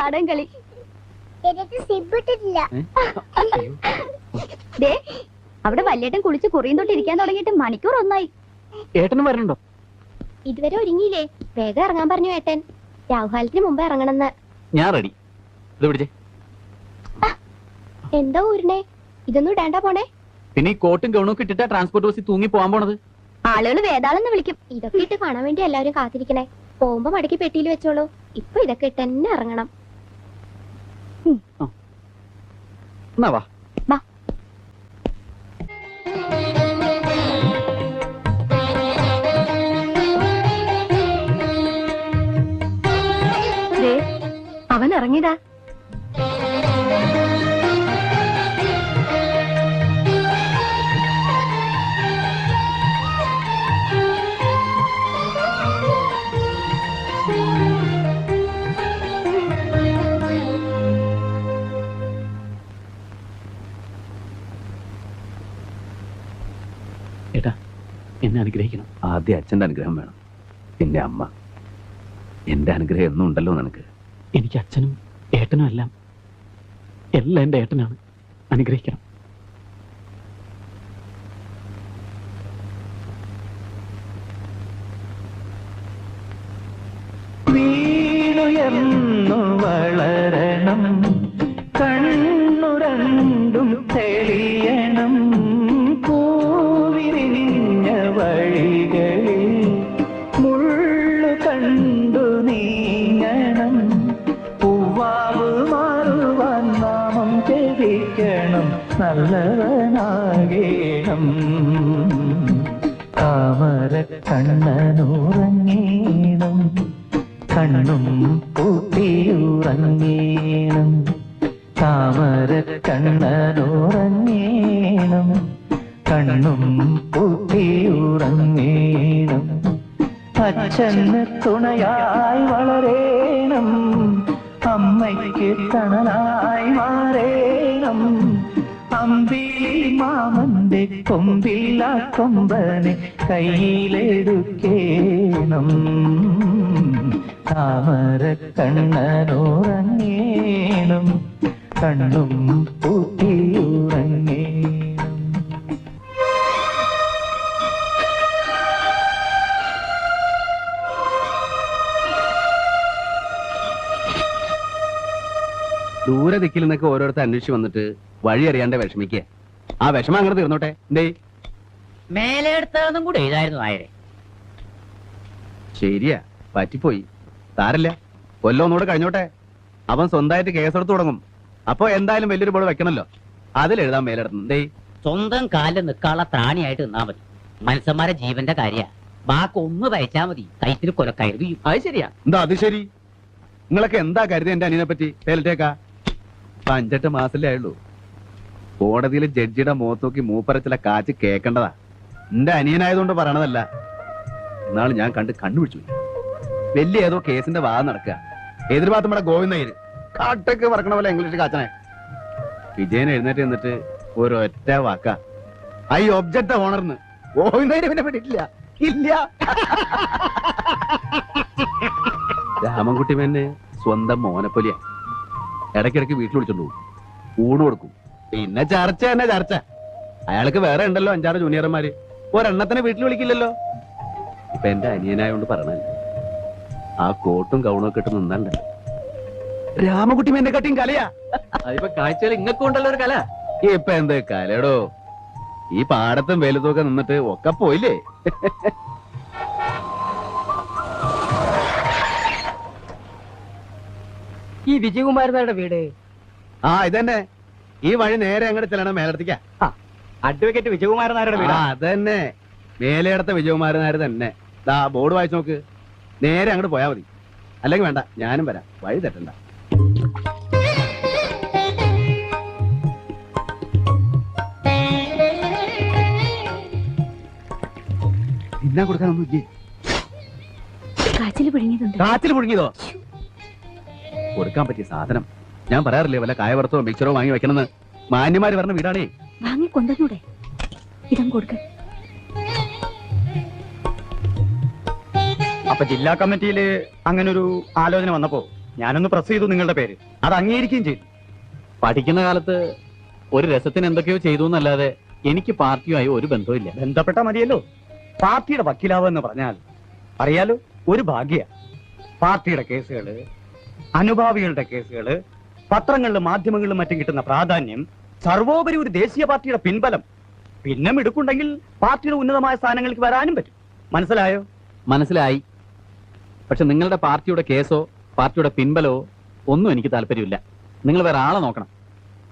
നാടൻ കളി. അവിടെ വല്യേട്ടൻ കുളിച്ച് കുറിയും തൊട്ട് ഇരിക്കാൻ തുടങ്ങിയിട്ട് മണിക്കൂർ ഒന്നായി. ഏട്ടനും വരണുണ്ടോ? ഇതുവരെ ഒരുങ്ങിയില്ലേ? വേഗം ഇറങ്ങാൻ പറഞ്ഞു ഏട്ടൻ. രാഹുകാലത്തിന് മുമ്പ് ഇറങ്ങണമെന്ന്. ഞാൻ റെഡി. ഇത് പിടിച്ചേ. എന്താ ഊരിനെ? ഇതൊന്നും ഇടാണ്ട പോണേ. പിന്നെ ഈ കോട്ടും ഗൗണൊക്കെ ഇട്ടിട്ടാ ട്രാൻസ്പോർട്ട് ബസ്സിൽ തൂങ്ങി പോകാൻ പോണത്. ആളുകൾ വേതാളെന്ന് വിളിക്കും. ഇതൊക്കെ ഇട്ട് കാണാൻ വേണ്ടി എല്ലാവരും കാത്തിരിക്കണേ. പോകുമ്പോ മടക്കി പെട്ടിയിൽ വെച്ചോളൂ. ഇപ്പൊ ഇതൊക്കെ ഇട്ട് തന്നെ ഇറങ്ങണം. എന്നാ വാ. അവൻ ഇറങ്ങിയതാ. ഏട്ടാ, എന്നെ അനുഗ്രഹിക്കണം. ആദ്യം അച്ഛൻ്റെ അനുഗ്രഹം വേണം, പിന്നെ അമ്മ. എന്റെ അനുഗ്രഹം എന്നും ഉണ്ടല്ലോ നിനക്ക്. എനിക്ക് അച്ഛനും ഏട്ടനും എല്ലാം എന്റെ ഏട്ടനാണ്. അനുഗ്രഹിക്കണം. വീണുയർന്നു വളരണം, കണ്ണു രണ്ടും തെളിയണം, പൂവിരിഞ്ഞ വഴികളിൽ മുള്ളു കണ്ടു നീങ്ങണം, പൂവാവ് മാറുവാൻ നാമം ജപിക്കണം, നല്ലവനാകേണം. താമര കണ്ണനുറങ്ങീണം, കണ്ണും പൂട്ടിയുറങ്ങീണം. താമര കണ്ണനുറങ്ങീണം, കണ്ണും പൂട്ടിയുറങ്ങീണം. അച്ഛന് തുണയായി വളരേണം, അമ്മയ്ക്ക് തണലായി മാറേണം. അമ്പിളി മാമന്റെ കൊമ്പില്ല കൊമ്പനെ കയ്യിലെടുക്കേണം. താമര കണ്ണനുറങ്ങേണം, കണ്ണും പൂട്ടിയുറങ്ങേണം. ദൂരെ ദിക്കിൽ നിന്നൊക്കെ ഓരോരുത്തർ അന്വേഷിച്ച് വന്നിട്ട് വഴി അറിയാണ്ട് വിഷമിക്കുക. ആ വിഷമം അങ്ങനെ തീർന്നോട്ടെ. എന്തേ മേലെടുത്തതും കൂടെ എഴുതായിരുന്നു ആയരെ. ശരിയാ, പറ്റിപ്പോയി. താരല്ല, കൊല്ലം ഒന്നുകൂടെ കഴിഞ്ഞോട്ടെ. അവൻ സ്വന്തമായിട്ട് കേസെടുത്ത് തുടങ്ങും. അപ്പൊ എന്തായാലും വലിയൊരു ബോർഡ് വെക്കണല്ലോ, അതിലെഴുതാൻ മേലെടുത്തു. എന്തേ സ്വന്തം കാലിൽ നിൽക്കാനുള്ള ത്രാണിയായിട്ട് നിന്നാ മതി. മനുഷ്യന്മാരെ ജീവന്റെ കാര്യ. ബാക്കി ഒന്ന് വയച്ചാ മതി, കൈത്തിൽ കൊലക്കയറി. അത് ശരിയാ. എന്താ അത് ശരി? നിങ്ങളൊക്കെ എന്താ കരുതി എന്റെ അനിയനെ പറ്റി? തേലിട്ടേക്കാ 5-8 മാസല്ലേ ആയുള്ളൂ. കോടതിയിൽ ജഡ്ജിയുടെ മുഖത്തോക്കി മൂപ്പരച്ചില കാച്ച് കേൾക്കേണ്ടതാ. എന്റെ അനിയനായതുകൊണ്ട് പറയണതല്ല. എന്നാൾ ഞാൻ കണ്ടുപിടിച്ചു. വലിയ ഏതോ കേസിന്റെ വാദം നടക്കുക. എതിർഭാഗത്ത് നമ്മുടെ ഗോവിന്ദയ്യര് കാട്ടൊക്കെ പറക്കണ പോലെ ഇംഗ്ലീഷ് കാച്ചനെ. വിജയൻ എഴുന്നേറ്റ് നിന്നിട്ട് ഒരൊറ്റ വാക്ക, ഐ ഒബ്ജക്ട് ഓണർന്ന്. ഗോവിന്ദയ്യര് പിന്നെ പെട്ടിട്ടില്ല. ഇല്ല. രാമൻകുട്ടി മേന്നെ സ്വന്തം മോനപ്പൊലിയാ. ഇടയ്ക്കിടയ്ക്ക് വീട്ടിൽ വിളിച്ചോണ്ട് പോകും, ഊണ് കൊടുക്കും. പിന്നെ ചർച്ച തന്നെ ചർച്ച. അയാൾക്ക് വേറെ ഉണ്ടല്ലോ 5-6 ജൂനിയർമാര്. ഒരെണ്ണത്തിനെ വീട്ടിൽ വിളിക്കില്ലല്ലോ. ഇപ്പൊ എന്റെ അനിയനായോണ്ട് പറഞ്ഞല്ല, ആ കോട്ടും കൗണൊക്കെ ഇട്ട് നിന്നണ്ടല്ലോ. രാമകുട്ടി മേന്റെ കട്ടിയും കലയാ. അതിപ്പോ കാഴ്ചകൾ ഇങ്ങൊക്കെ ഉണ്ടല്ലോ ഒരു കല. ഇപ്പൊ എന്ത് കലയടോ? ഈ പാടത്തും വെയിലത്തുമൊക്കെ നിന്നിട്ട് ഒക്കെ പോയില്ലേ. ഈ വിജയകുമാരനാരുടെ വീട്? ആ ഇതന്നെ. ഈ വഴി നേരെ അങ്ങോട്ട് ചെല്ലണം, മേലടത്തേക്കാ. അഡ്വക്കേറ്റ് വിജയകുമാരനാരുടെ വീട്? അതന്നെ, മേലെടുത്ത വിജയകുമാരനാര് തന്നെ. ദാ ബോർഡ് വായിച്ചു നോക്ക്. നേരെ അങ്ങോട്ട് പോയാ മതി. അല്ലെങ്കിൽ വേണ്ട, ഞാനും വരാം. വഴി തെറ്റണ്ട. എന്നാ കൊടുക്കാനൊന്നും ഇല്ലേ? കാച്ചിൽ പിഴിഞ്ഞതുണ്ട്. കാച്ചിൽ പുഴുങ്ങിയതോ? കൊടുക്കാൻ പറ്റിയ സാധനം. ഞാൻ പറയാറില്ലേ വല്ല കായവറുത്തോ മിക്സറോ വാങ്ങി വെക്കണമെന്ന്. മാന്യമാര് പറഞ്ഞ വീടാണേ. വാങ്ങി കൊണ്ടുവന്നൂടെ? ഇതം കൊടുക്ക. അപ്പൊ ജില്ലാ കമ്മിറ്റിയില് അങ്ങനെ ഒരു ആലോചന വന്നപ്പോ ഞാനൊന്ന് പ്രസ് ചെയ്തു നിങ്ങളുടെ പേര്, അത് അംഗീകരിക്കുകയും ചെയ്തു. പഠിക്കുന്ന കാലത്ത് ഒരു രസത്തിന് എന്തൊക്കെയോ ചെയ്തു എന്നല്ലാതെ എനിക്ക് പാർട്ടിയുമായി ഒരു ബന്ധവുമില്ല. ബന്ധപ്പെട്ട മതിയല്ലോ. പാർട്ടിയുടെ വക്കീലാവെന്ന് പറഞ്ഞാൽ അറിയാലോ, ഒരു ഭാഗ്യ. പാർട്ടിയുടെ കേസുകള്, അനുഭാവികളുടെ കേസുകള്, പത്രങ്ങളിലും മാധ്യമങ്ങളിലും മറ്റും കിട്ടുന്ന പ്രാധാന്യം, സർവോപരി ഒരു ദേശീയ പാർട്ടിയുടെ പിൻബലം, പിന്നെ മിടുക്കുണ്ടെങ്കിൽ പാർട്ടിയുടെ ഉന്നതമായ സ്ഥാനങ്ങൾക്ക് വരാനും പറ്റും. മനസ്സിലായോ? മനസ്സിലായി. പക്ഷെ നിങ്ങളുടെ പാർട്ടിയുടെ കേസോ പാർട്ടിയുടെ പിൻബലമോ ഒന്നും എനിക്ക് താല്പര്യമില്ല. നിങ്ങൾ വേറെ ആളെ നോക്കണം.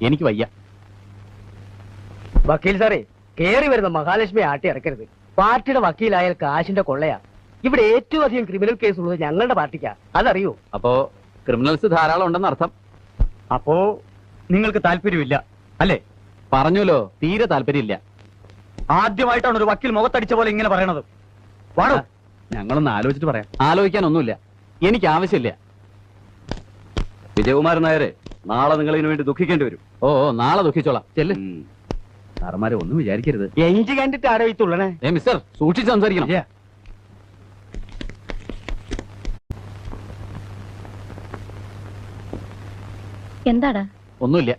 എനിക്ക് വയ്യ. വക്കീൽ സാറേ, കേറി വരുന്ന മഹാലക്ഷ്മി ആട്ടി ഇറക്കരുത്. പാർട്ടിയുടെ വക്കീലായാൽ കാശിന്റെ കൊള്ളയാ. ഇവിടെ ഏറ്റവും അധികം ക്രിമിനൽ കേസ് ഉള്ളത് ഞങ്ങളുടെ പാർട്ടിക്കാ, അതറിയോ? അപ്പോ ക്രിമിനൽസ് ധാരാളം ഉണ്ടെന്ന് അർത്ഥം. അപ്പോ നിങ്ങൾക്ക് താല്പര്യമില്ല അല്ലേ? പറഞ്ഞല്ലോ, തീരെ താല്പര്യമില്ല. ആദ്യമായിട്ടാണ് ഒരു വക്കീൽ മുഖത്തടിച്ച പോലെ ഇങ്ങനെ പറയണത്. വാടോ. ഞങ്ങളൊന്ന് ആലോചിച്ചിട്ട് പറയാം. ആലോചിക്കാനൊന്നുമില്ല, എനിക്ക് ആവശ്യമില്ല. വിജയകുമാരൻ നായരെ, നാളെ നിങ്ങൾ ഇതിനു വേണ്ടി ദുഃഖിക്കേണ്ടി വരും. ഓ നാളെ ദുഃഖിച്ചോളാം. ചെല്ല്. സാറന്മാരെ ഒന്നും വിചാരിക്കരുത്. എഞ്ചി കണ്ടിട്ട് ആരോ ഈ തുള്ളണേ? മിസ്റ്റർ, സൂക്ഷിച്ച് സംസാരിക്കണം. എന്താടാ? ഒന്നുമില്ല.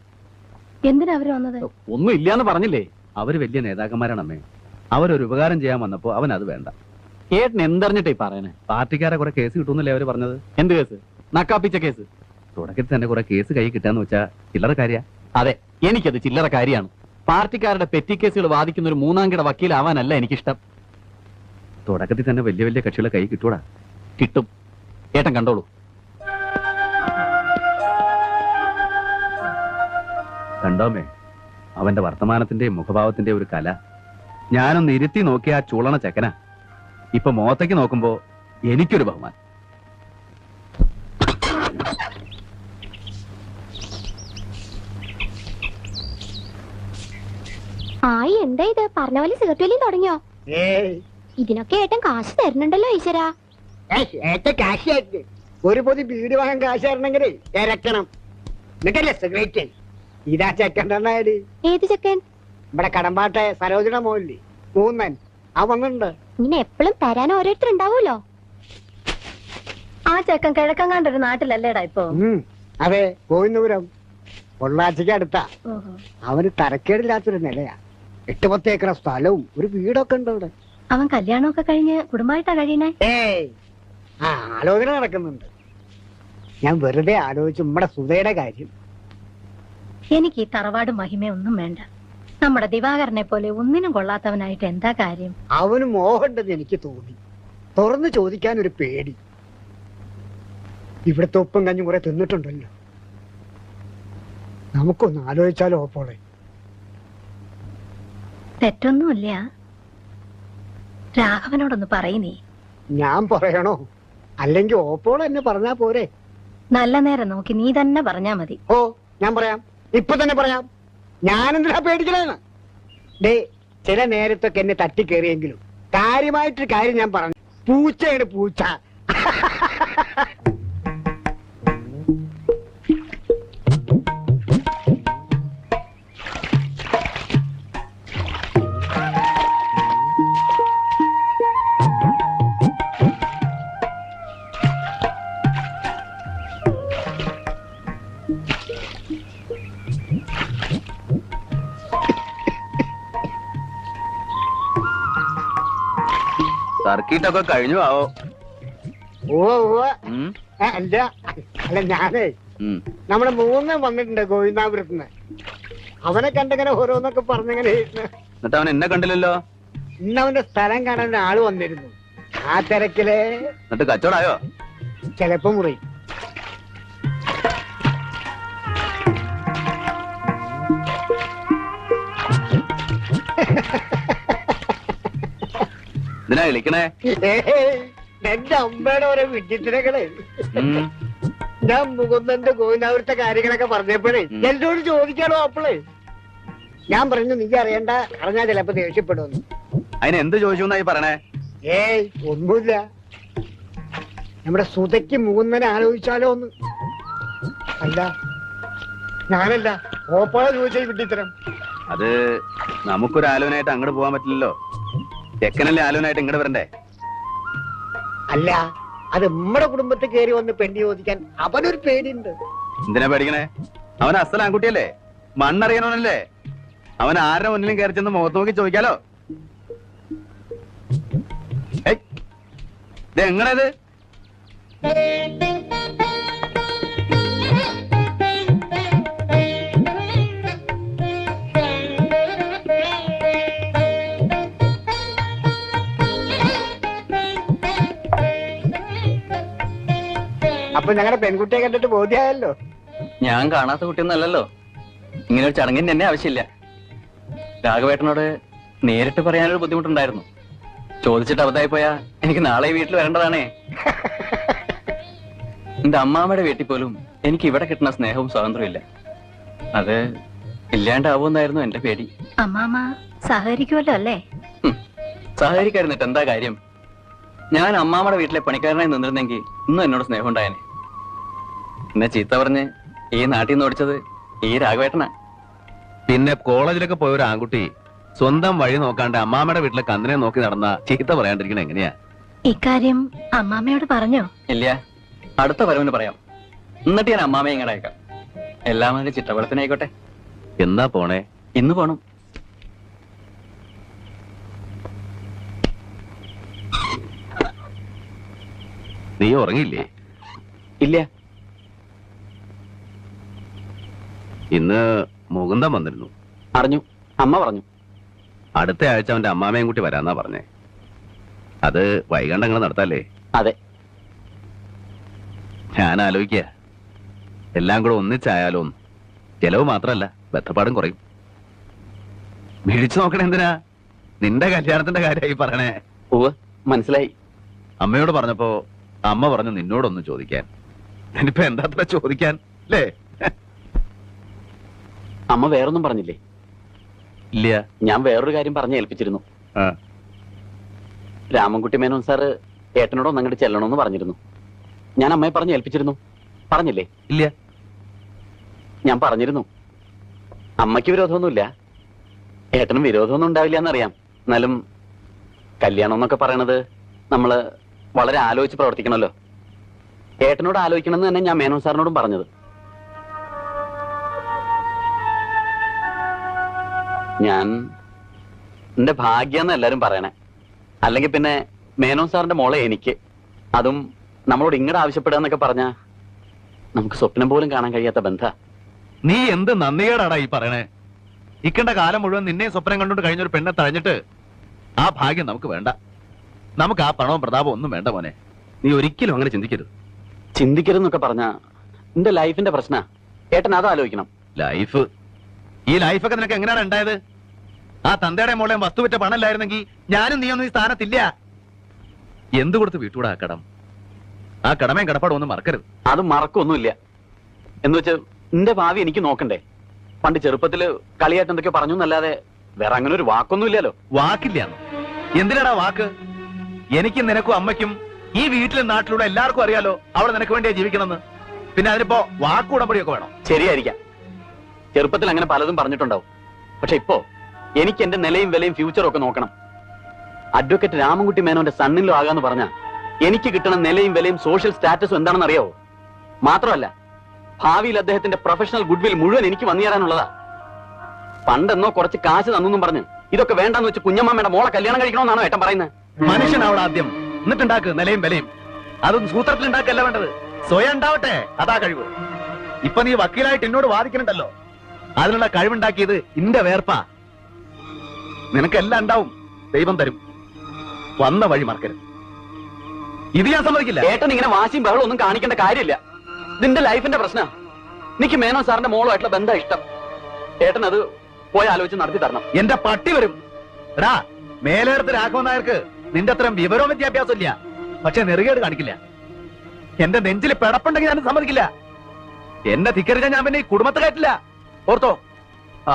എന്തിനാ അവര് വന്നത്? ഒന്നും ഇല്ലാന്ന് പറഞ്ഞില്ലേ? അവര് വലിയ നേതാക്കന്മാരാണ് അമ്മേ. അവരൊരു ഉപകാരം ചെയ്യാൻ വന്നപ്പോ അവൻ അത് വേണ്ട. ഏട്ടൻ എന്തറിഞ്ഞിട്ടേ പറയണേ? പാർട്ടിക്കാരെ കുറെ കേസ് കിട്ടുന്നല്ലേ അവര് പറഞ്ഞത്. എന്ത് കേസ്? നക്കാപ്പിച്ച കേസ്. തുടക്കത്തിൽ തന്നെ കുറെ കേസ് കൈ കിട്ടാന്ന് വെച്ചാ ചില്ലറ കാര്യ. അതെ, എനിക്കത് ചില്ലറ കാര്യമാണ്. പാർട്ടിക്കാരുടെ പെറ്റി കേസുകൾ വാദിക്കുന്ന ഒരു മൂന്നാം കിട വക്കീലാവാനല്ല എനിക്കിഷ്ടം. തുടക്കത്തിൽ തന്നെ വലിയ വലിയ കക്ഷികളെ കൈ കിട്ടൂടാ. കിട്ടും. ഏട്ടൻ കണ്ടോളൂ. കണ്ടോമേ, അവന്റെ വർത്തമാനത്തിന്റെയും മുഖഭാവത്തിന്റെയും ഒരു കല. ഞാനൊന്ന് ഇരുത്തി നോക്കിയ ആ ചുളണ ചെക്കനാ. ഇപ്പൊ മുഖത്തേക്ക് നോക്കുമ്പോ എനിക്കൊരു ബഹുമാനം. ആയി, എന്താ ഇത്? പറഞ്ഞ പോലെ സിഗരറ്റ് വലിയും തുടങ്ങിയോ? ഇതിനൊക്കെ ഏട്ടൻ കാശ് തരുന്നുണ്ടല്ലോ ഈശ്വരാ. ഒരു പൊതി ബീഡി വാങ്ങാൻ കാശ് തരണമെങ്കിലേ ഇറക്കണം, എന്നിട്ടല്ലേ സിഗരറ്റ്. ഇതാ ചെക്കൻ തന്നാടി. ഏത് ചെക്കൻ? ഇവിടെ കടമ്പാട്ടെ സരോജന മോല്ലേ, മൂന്നൻ. ആ വന്നിട്ടുണ്ട്. ഇങ്ങനെ എപ്പോഴും തരാൻ ഓരോരുത്തരുണ്ടാവൂലോ. ആ ചെക്കൻ കിഴക്കങ്ങാണ്ടൊരു നാട്ടിലല്ലേടാ ഇപ്പൊ? അതെ, കോയിന്നൂരം പൊള്ളാച്ചിക്ക് അടുത്താ. അവന് തരക്കേടില്ലാത്തൊരു നിലയാ. 8-10 ഏക്കർ സ്ഥലവും ഒരു വീടൊക്കെ ഉണ്ട് അവിടെ. അവൻ കല്യാണമൊക്കെ കഴിഞ്ഞ് കുടുംബമായിട്ടാ കഴിയണേ? ആലോചന നടക്കുന്നുണ്ട്. ഞാൻ വെറുതെ ആലോചിച്ചു നമ്മുടെ സുധയുടെ കാര്യം. എനിക്ക് ഈ തറവാട് മഹിമയൊന്നും വേണ്ട. നമ്മുടെ ദിവാകരനെ പോലെ ഒന്നിനും കൊള്ളാത്തവനായിട്ട് എന്താ കാര്യം? അവന് മോഹമുണ്ടെന്ന് എനിക്ക് തോന്നി. തുറന്നു ചോദിക്കാൻ ഒരു പേടി. ഇവിടുത്തെ ഉപ്പും കഞ്ഞും കുറെ തിന്നിട്ടുണ്ടല്ലോ. നമുക്കൊന്ന് ആലോചിച്ചാലോ ഓപ്പോളെ? തെറ്റൊന്നുമില്ല. രാഘവനോടൊന്ന് പറയുന്നേ. ഞാൻ പറയണോ? അല്ലെങ്കിൽ ഓപ്പോൾ എന്നെ പറഞ്ഞാ പോരെ? നല്ല നേരം നോക്കി നീ തന്നെ പറഞ്ഞാ മതി. ഓ, ഞാൻ പറയാം, ഇപ്പൊ തന്നെ പറയാം. ഞാനെന്തിനാ പേടിക്കണേന്ന്? ഡേ, ചില നേരത്തൊക്കെ എന്നെ തട്ടിക്കേറിയെങ്കിലും കാര്യമായിട്ടൊരു കാര്യം ഞാൻ പറഞ്ഞു. പൂച്ചയാണ് പൂച്ച. സർക്കിട്ടൊക്കെ കഴിഞ്ഞു ആവോ? ഓ അല്ല അല്ല, ഞാനേ നമ്മുടെ മൂന്നും വന്നിട്ടുണ്ട് ഗോവിന്ദാപുരത്തുനിന്ന്. അവനെ കണ്ടിങ്ങനെ ഓരോന്നൊക്കെ പറഞ്ഞിങ്ങനെ. എന്നിട്ട് അവൻ എന്നെ കണ്ടില്ലല്ലോ. ഇന്ന് അവന്റെ സ്ഥലം കാണാൻ ആള് വന്നിരുന്നു. ആ തിരക്കില് എന്നിട്ട് കച്ചവടായോ? ചിലപ്പോ മുറി. ഇതിനാ വിളിക്കണേ? എന്റെ അമ്മയുടെ ഓരോ വിഡ്ഢിത്തിരകളെ. ഞാൻ മുകുന്ദന്റെ ഗോവിന്ദാപുരത്തെ കാര്യങ്ങളൊക്കെ പറഞ്ഞപ്പോഴേ എന്നോട് ചോദിക്കാണോ അപ്പോളേ? ഞാൻ പറഞ്ഞു നീ അറിയണ്ട, അറിഞ്ഞാ ചിലപ്പോ ദേഷ്യപ്പെടുമെന്ന്. അതിന് എന്ത് ചോദിച്ചു എന്നായി പറയണേ? ഏയ് ഒന്നുമില്ല. നമ്മുടെ സുതയ്ക്ക് മുകുന്ദനെ ആലോചിച്ചാലോ ഒന്ന്. അല്ല, ഞാനല്ല, ഓപ്പോളെ ചോദിച്ച വിഡ്ഢിത്തരം. അത് നമുക്കൊരു ആലോചനയായിട്ട് അങ്ങോട്ട് പോകാൻ പറ്റില്ലല്ലോ. ചെക്കനല്ലേ ആലോചനയായിട്ട് ഇങ്ങോട്ട് വരണ്ടേ? അല്ല, അത് നമ്മുടെ കുടുംബത്തിൽ കയറി വന്ന് പെണ്ണി ചോദിക്കാൻ അവനൊരു പേടിയുണ്ട്. എന്തിനാ പേടിക്കണേ? അവൻ അസൽ ആൺകുട്ടിയല്ലേ, മണ്ണറിയണവനല്ലേ. അവൻ ആരുടെ മുന്നിലും കയറി ചെന്ന് മുഖത്ത് നോക്കി ചോദിക്കാലോ. ഇത് എങ്ങനെയത്? അപ്പൊ ഞങ്ങളുടെ പെൺകുട്ടിയെ കണ്ടിട്ട് ബോധ്യമായല്ലോ. ഞാൻ കാണാത്ത കുട്ടിയൊന്നല്ലല്ലോ. ഇങ്ങനെ ഒരു ചടങ്ങിന് എന്നെ ആവശ്യമില്ല. രാഘവേട്ടനോട് നേരിട്ട് പറയാനൊരു ബുദ്ധിമുട്ടുണ്ടായിരുന്നു. ചോദിച്ചിട്ട് അവതായി പോയാ എനിക്ക് നാളെ വീട്ടിൽ വരേണ്ടതാണേ. എന്റെ അമ്മാമ്മയുടെ വീട്ടിൽ പോലും എനിക്ക് ഇവിടെ കിട്ടുന്ന സ്നേഹവും സ്വാതന്ത്ര്യവും ഇല്ല. അത് ഇല്ലാണ്ടാവുമെന്നായിരുന്നു എന്റെ പേടി. അമ്മാമ സഹകരിക്കുമല്ലോ അല്ലേ? സഹകരിക്കായിരുന്നിട്ട് എന്താ കാര്യം? ഞാൻ അമ്മാമ്മയുടെ വീട്ടിലെ പണിക്കാരനായി നിന്നിരുന്നെങ്കിൽ ഇന്നും എന്നോട് സ്നേഹം ഉണ്ടായേനെ. എന്നെ ചീത്ത പറഞ്ഞ് ഈ നാട്ടിൽ നിന്ന് ഓടിച്ചത് ഈ രാഘവേട്ടനാ. പിന്നെ കോളേജിലൊക്കെ പോയ ഒരു ആൺകുട്ടി സ്വന്തം വഴി നോക്കാണ്ട് അമ്മാമ്മയുടെ വീട്ടിലെ കന്നിനെ നോക്കി നടന്ന ചീത്ത പറയാണ്ടിരിക്കണ എങ്ങനെയാ? ഇക്കാര്യം അമ്മാമയോട് പറഞ്ഞോ? ഇല്ല, അടുത്ത വരവിന് പറയാം. എന്നിട്ട് ഞാൻ അമ്മാമയെ ഇങ്ങോട്ട് അയക്കാം. എല്ലാം അതിന്റെ ചിട്ടവളത്തിനായിക്കോട്ടെ. എന്നാ പോണേ? ഇന്ന് പോണം. നീ ഉറങ്ങിയില്ലേ? ഇല്ല. ഇന്ന് മുകുന്ദൻ വന്നിരുന്നു. അറിഞ്ഞു, അമ്മ പറഞ്ഞു. അടുത്ത ആഴ്ച അവന്റെ അമ്മാമയും കൂട്ടി വരാന്നാ പറഞ്ഞേ. അത് വൈകണ്ടങ്ങൾ നടത്താല്ലേ? അതെ. ഞാൻ ആലോചിക്ക, എല്ലാം കൂടെ ഒന്നിച്ചായാലോ. ചെലവ് മാത്രല്ല, ബന്ധപ്പാടും കുറയും. മിഴിച്ചു നോക്കണേ എന്തിനാ? നിന്റെ കല്യാണത്തിന്റെ കാര്യമായി പറയണേ. ഉവ്വ്, മനസ്സിലായി. അമ്മയോട് പറഞ്ഞപ്പോ അമ്മ പറഞ്ഞു നിന്നോടൊന്നും ചോദിക്കാൻ. ഇനിയിപ്പോ എന്താ ചോദിക്കാൻ അല്ലേ? അമ്മ വേറൊന്നും പറഞ്ഞില്ലേ? ഇല്ല. ഞാൻ വേറൊരു കാര്യം പറഞ്ഞ് ഏൽപ്പിച്ചിരുന്നു. രാമൻകുട്ടി മേനോൻ സാറ് ഏട്ടനോട് ഒന്നങ്ങോട്ട് ചെല്ലണമെന്ന് പറഞ്ഞിരുന്നു. ഞാൻ അമ്മയെ പറഞ്ഞ് ഏൽപ്പിച്ചിരുന്നു. പറഞ്ഞില്ലേ? ഇല്ല. ഞാൻ പറഞ്ഞിരുന്നു. അമ്മയ്ക്ക് വിരോധമൊന്നുമില്ല, ഏട്ടനും വിരോധമൊന്നും ഉണ്ടാവില്ല എന്നറിയാം. എന്നാലും കല്യാണം എന്നൊക്കെ പറയണത് നമ്മള് വളരെ ആലോചിച്ച് പ്രവർത്തിക്കണമല്ലോ. ഏട്ടനോട് ആലോചിക്കണമെന്ന് തന്നെ ഞാൻ മേനോൻ സാറിനോടും പറഞ്ഞത്. ഞാൻ എന്റെ ഭാഗ്യാന്ന് എല്ലാരും പറയണേ. അല്ലെങ്കിൽ പിന്നെ മേനോൻ സാറിന്റെ മോളെ എനിക്ക്, അതും നമ്മളോട് ഇങ്ങോട്ട് ആവശ്യപ്പെടുക എന്നൊക്കെ പറഞ്ഞ നമുക്ക് സ്വപ്നം പോലും കാണാൻ കഴിയാത്ത ബന്ധ. നീ എന്ത് നന്ദികേടാടാ ഈ പറയണേ? ഇക്കണ്ട കാലം മുഴുവൻ നിന്നെ സ്വപ്നം കണ്ടുകൊണ്ട് കഴിഞ്ഞൊരു പെണ്ണെ തഴഞ്ഞിട്ട് ആ ഭാഗ്യം നമുക്ക് വേണ്ട. നമുക്ക് ആ പണവും പ്രതാപവും ഒന്നും വേണ്ട മോനെ. നീ ഒരിക്കലും അങ്ങനെ ചിന്തിക്കരുത്. ചിന്തിക്കരുതെന്നൊക്കെ പറഞ്ഞ എന്റെ ലൈഫിന്റെ പ്രശ്ന. ഏട്ടൻ അത് ആലോചിക്കണം. ലൈഫ്, ഈ ലൈഫൊക്കെ നിനക്ക് എങ്ങനെയാണ് ഉണ്ടായത്? ആ തന്തയുടെ മോളെ വസ്തു വിറ്റ പണമില്ലായിരുന്നെങ്കിൽ ഞാനും നീയൊന്നും ഈ സ്ഥാനത്തില്ല. എന്ത് കൊടുത്ത് വീട്ടുകൂടെ ആ കടം? ആ കടമയും കടപ്പാടും ഒന്നും മറക്കരുത്. അത് മറക്കൊന്നുമില്ല. എന്ന് വെച്ച് എന്റെ ഭാവി എനിക്ക് നോക്കണ്ടേ? പണ്ട് ചെറുപ്പത്തില് കളിയായിട്ട് എന്തൊക്കെ പറഞ്ഞു എന്നല്ലാതെ വേറെ അങ്ങനെ ഒരു വാക്കൊന്നും ഇല്ലല്ലോ. വാക്കില്ല. എന്തിനാടാ വാക്ക്? എനിക്കും നിനക്കും അമ്മയ്ക്കും ഈ വീട്ടിലും നാട്ടിലൂടെ എല്ലാവർക്കും അറിയാലോ അവളെ നിനക്ക് വേണ്ടിയാ ജീവിക്കണമെന്ന്. പിന്നെ അതിനിപ്പോ വാക്കുടമ്പടിയൊക്കെ വേണം. ശരിയായിരിക്കാം, ചെറുപ്പത്തിൽ അങ്ങനെ പലതും പറഞ്ഞിട്ടുണ്ടാവും. പക്ഷെ ഇപ്പോ എനിക്ക് എന്റെ നിലയും വിലയും ഫ്യൂച്ചറും ഒക്കെ നോക്കണം. അഡ്വക്കേറ്റ് രാമൻകുട്ടി മേനോന്റെ സണ്ണിലോ ആകാന്ന് പറഞ്ഞ എനിക്ക് കിട്ടുന്ന നിലയും വിലയും സോഷ്യൽ സ്റ്റാറ്റസും എന്താണെന്ന് അറിയാവോ? മാത്രമല്ല ഭാവിയിൽ അദ്ദേഹത്തിന്റെ പ്രൊഫഷണൽ ഗുഡ്വിൽ മുഴുവൻ എനിക്ക് വന്നു തരാനുള്ളതാ. പണ്ടെന്നോ കുറച്ച് കാശ് തന്നെന്നും പറഞ്ഞ് ഇതൊക്കെ വേണ്ടെന്ന് വെച്ച് കുഞ്ഞമ്മയുടെ മോളെ കല്യാണം കഴിക്കണമെന്നാണോ ഏട്ടൻ പറയുന്നത്? മനുഷ്യനാവണം ആദ്യം, എന്നിട്ടുണ്ടാക്ക് നിലയും വിലയും. അതൊന്നും സൂത്രത്തിൽ ഉണ്ടാക്കല്ല വേണ്ടത്, സ്വയം ഉണ്ടാവട്ടെ. അതാ കഴിവ്. ഇപ്പൊ നീ വക്കീലായിട്ട് എന്നോട് വാദിക്കണുണ്ടല്ലോ, അതിനുള്ള കഴിവുണ്ടാക്കിയത് ഇന്റെ വേർപ്പാ. നിനക്കെല്ലാം ഉണ്ടാവും, ദൈവം തരും. വന്ന വഴി മറക്കരുത്. ഇത് ഞാൻ സമ്മതിക്കില്ല. ഏട്ടൻ ഇങ്ങനെ വാശിയും ബഹളം ഒന്നും കാണിക്കേണ്ട കാര്യമില്ല. ഇതിന്റെ ലൈഫിന്റെ പ്രശ്ന. എനിക്ക് മേനോൻ സാറിന്റെ മോളുമായിട്ടുള്ള ബന്ധം ഇഷ്ടം. ഏട്ടൻ അത് പോയി ആലോചിച്ച് നടത്തി തരണം. എന്റെ പട്ടി വരും. എടാ, മേലേടത്ത് രാഘവൻ നായർക്ക് നിന്റെ അത്രയും വിവരവും വിദ്യാഭ്യാസം ഇല്ല, പക്ഷെ നെറുകേട് കാണിക്കില്ല. എന്റെ നെഞ്ചിൽ പിടപ്പുണ്ടെങ്കിൽ ഞാൻ സമ്മതിക്കില്ല. എന്നെ ധിക്കരിച്ചാൽ ഞാൻ പിന്നെ ഈ കുടുംബത്തെ കയറ്റില്ല. ഓർത്തോ? ആ